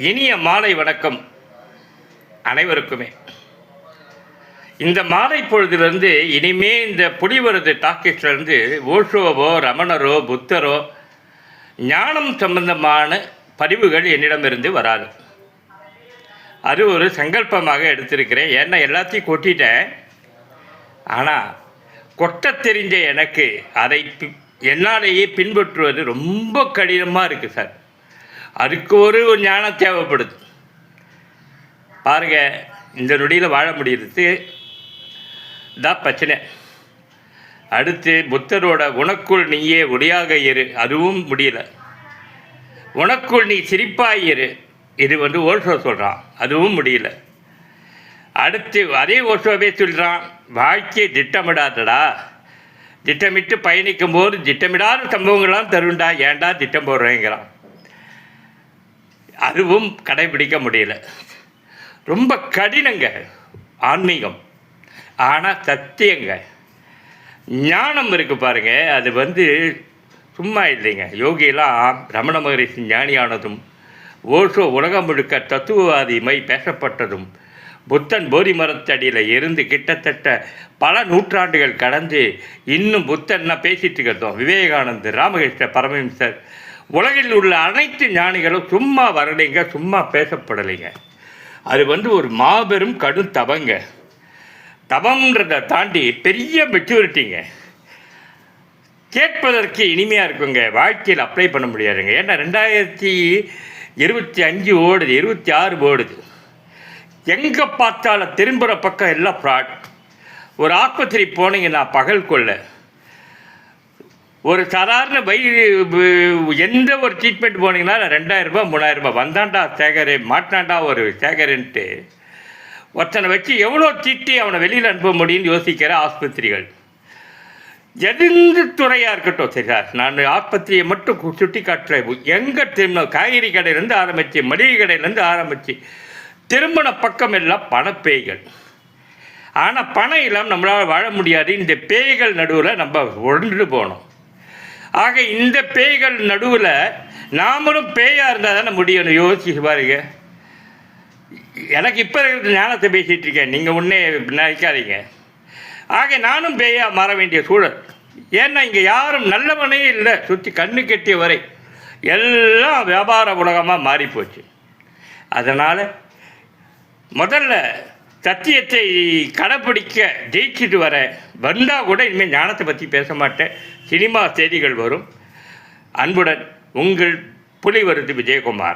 இனிய மாலை வணக்கம் அனைவருக்குமே. இந்த மாலை பொழுதிலிருந்து இனிமே இந்த புலிவரது டாக்கிஸ்லேருந்து ஓஷோவோ ரமணரோ புத்தரோ ஞானம் சம்பந்தமான பதிவுகள் என்னிடமிருந்து வராது. அது ஒரு சங்கல்பமாக எடுத்திருக்கிறேன். ஏன்னா எல்லாத்தையும் கொட்டிட்டேன். ஆனால் கொட்ட தெரிஞ்ச எனக்கு அதை என்னாலேயே பின்பற்றுவது ரொம்ப கடினமாக இருக்குது சார். அதுக்கு ஒரு ஞானம் தேவைப்படுது. பாருங்கள், இந்த நொடியில் வாழ முடியுது தான் பிரச்சனை. அடுத்து புத்தரோட உனக்குள் நீயே ஒளியாக இரு, அதுவும் முடியல. உனக்குள் நீ சிரிப்பாய் இரு, இது ஓஷோ சொல்கிறான், அதுவும் முடியல. அடுத்து அதே ஓஷோவே சொல்கிறான், வாழ்க்கையை திட்டமிடாதடா, திட்டமிட்டு பயணிக்கும் போது திட்டமிடாத சம்பவங்கள்லாம் தருண்டா, ஏன்டா திட்டம் போடுறேங்கிறான். அதுவும் கடைபிடிக்க முடியல. ரொம்ப கடினங்க ஆன்மீகம். ஆனால் சத்தியங்க, ஞானம் இருக்குது பாருங்கள், அது சும்மா இல்லைங்க. யோகியெல்லாம் ரமண மகரிஷி ஞானியானதும், ஓஷோ உலகம் முழுக்க தத்துவவாதிமை பேசப்பட்டதும், புத்தன் போதி மரத்தடியில் இருந்து கிட்டத்தட்ட பல நூற்றாண்டுகள் கடந்து இன்னும் புத்தன்னா பேசிட்டு இருக்கிறோம். விவேகானந்தர், ராமகிருஷ்ண பரமஹம்சர், உலகில் உள்ள அனைத்து ஞானிகளும் சும்மா வரலைங்க, சும்மா பேசப்படலைங்க. அது ஒரு மாபெரும் கடும் தவங்க. தவம்ன்றதை தாண்டி பெரிய மெச்சூரிட்டிங்க. கேட்பதற்கு இனிமையாக இருக்குங்க, வாழ்க்கையில் அப்ளை பண்ண முடியாதுங்க. ஏன்னா 2025 ஓடுது, 26 ஓடுது. எங்கே பார்த்தாலும் திரும்புகிற பக்கம் எல்லாம் ஃப்ராட். ஒரு ஆஸ்பத்திரி போனீங்கன்னா பகல் கொள்ள ஒரு சாதாரண எந்த ஒரு ட்ரீட்மெண்ட் போனீங்கன்னா 2000 ரூபாய் 3000 ரூபாய் வந்தாண்டா சேகரு, மாட்டினாண்டா ஒரு சேகருன்ட்டு ஒருத்தனை வச்சு எவ்வளோ திட்டி அவனை வெளியில் அனுப்ப முடியும்னு யோசிக்கிற ஆஸ்பத்திரிகள். எந்த துறையாக இருக்கட்டும் சரி சார், நான் ஆஸ்பத்திரியை மட்டும் சுட்டி காட்டுறேன். எங்கே திரும்ப காய்கறி கடையிலேருந்து ஆரம்பித்து, மளிகை கடையிலேருந்து ஆரம்பித்து, திரும்பின பக்கம் எல்லாம் பணப்பேய்கள். ஆனால் பணம் இல்லாமல் நம்மளால் வாழ முடியாது. இந்த பேய்கள் நடுவில் நம்ம உடண்டு போகணும். ஆக இந்த பேய்கள் நடுவில் நாமளும் பேயாக இருந்தால் தானே முடியணும். யோசிச்சு பாருங்க. எனக்கு இப்போ இருக்கிற ஞானத்தை பேசிகிட்டு இருக்கேன், நீங்கள் ஒன்றே நினைக்காதீங்க. ஆக நானும் பேயாக மாற வேண்டிய சூழல். ஏன்னா இங்கே யாரும் நல்லவனே இல்லை. சுற்றி கண்ணு கெட்டிய வரை எல்லாம் வியாபார உலகமாக மாறிப்போச்சு. அதனால் முதல்ல சத்தியத்தை கடைப்பிடிக்க ஜெயிச்சுட்டு வந்தால் கூட இனிமேல் ஞானத்தை பற்றி பேச மாட்டேன். சினிமா செய்திகள் வரும். அன்புடன் உங்கள் புலிவரது விஜயகுமார்.